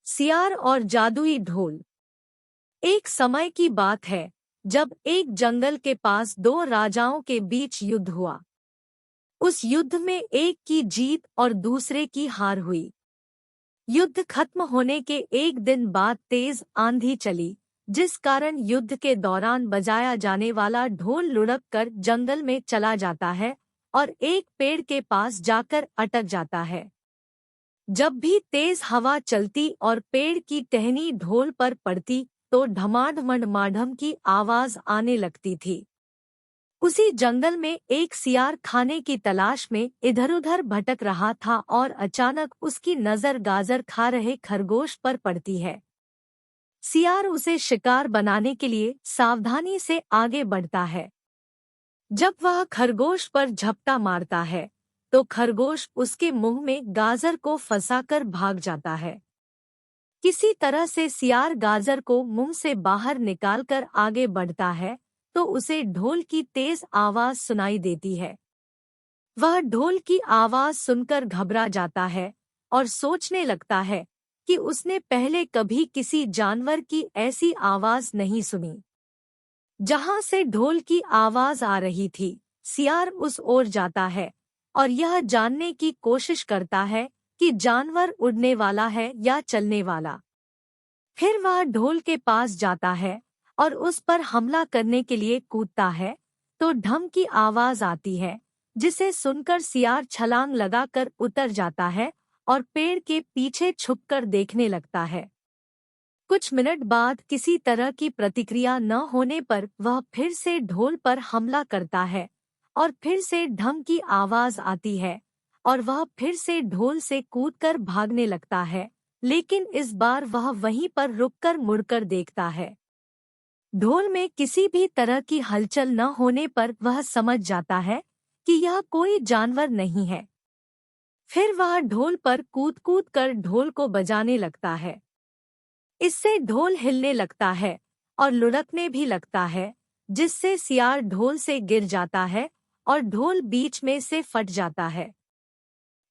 सियार और जादुई ढोल। एक समय की बात है जब एक जंगल के पास दो राजाओं के बीच युद्ध हुआ। उस युद्ध में एक की जीत और दूसरे की हार हुई। युद्ध खत्म होने के एक दिन बाद तेज आंधी चली, जिस कारण युद्ध के दौरान बजाया जाने वाला ढोल लुढ़क कर जंगल में चला जाता है और एक पेड़ के पास जाकर अटक जाता है। जब भी तेज हवा चलती और पेड़ की टहनी ढोल पर पड़ती तो ढमाढमढमाढम की आवाज आने लगती थी। उसी जंगल में एक सियार खाने की तलाश में इधर-उधर भटक रहा था और अचानक उसकी नजर गाजर खा रहे खरगोश पर पड़ती है। सियार उसे शिकार बनाने के लिए सावधानी से आगे बढ़ता है। जब वह खरगोश पर झपटा मारता है तो खरगोश उसके मुंह में गाजर को फंसाकर भाग जाता है। किसी तरह से सियार गाजर को मुंह से बाहर निकालकर आगे बढ़ता है तो उसे ढोल की तेज आवाज सुनाई देती है। वह ढोल की आवाज सुनकर घबरा जाता है और सोचने लगता है कि उसने पहले कभी किसी जानवर की ऐसी आवाज नहीं सुनी। जहां से ढोल की आवाज आ रही थी, सियार उस ओर जाता है और यह जानने की कोशिश करता है कि जानवर उड़ने वाला है या चलने वाला। फिर वह ढोल के पास जाता है और उस पर हमला करने के लिए कूदता है तो ढम की आवाज आती है, जिसे सुनकर सियार छलांग लगाकर उतर जाता है और पेड़ के पीछे छुपकर देखने लगता है। कुछ मिनट बाद किसी तरह की प्रतिक्रिया न होने पर वह फिर से ढोल पर हमला करता है और फिर से ढम की आवाज आती है और वह फिर से ढोल से कूदकर भागने लगता है, लेकिन इस बार वह वहीं पर रुककर मुड़कर देखता है। ढोल में किसी भी तरह की हलचल न होने पर वह समझ जाता है कि यह कोई जानवर नहीं है। फिर वह ढोल पर कूद कूद कर ढोल को बजाने लगता है। इससे ढोल हिलने लगता है और लुढ़कने भी लगता है, जिससे सियार ढोल से गिर जाता है और ढोल बीच में से फट जाता है।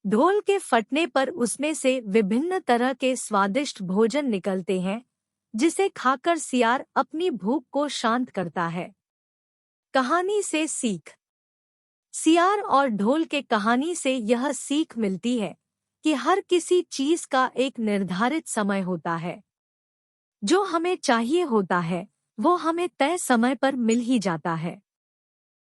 ढोल के फटने पर उसमें से विभिन्न तरह के स्वादिष्ट भोजन निकलते हैं, जिसे खाकर सियार अपनी भूख को शांत करता है। कहानी से सीख। सियार और ढोल के कहानी से यह सीख मिलती है कि हर किसी चीज का एक निर्धारित समय होता है। जो हमें चाहिए होता है वो हमें तय समय पर मिल ही जाता है।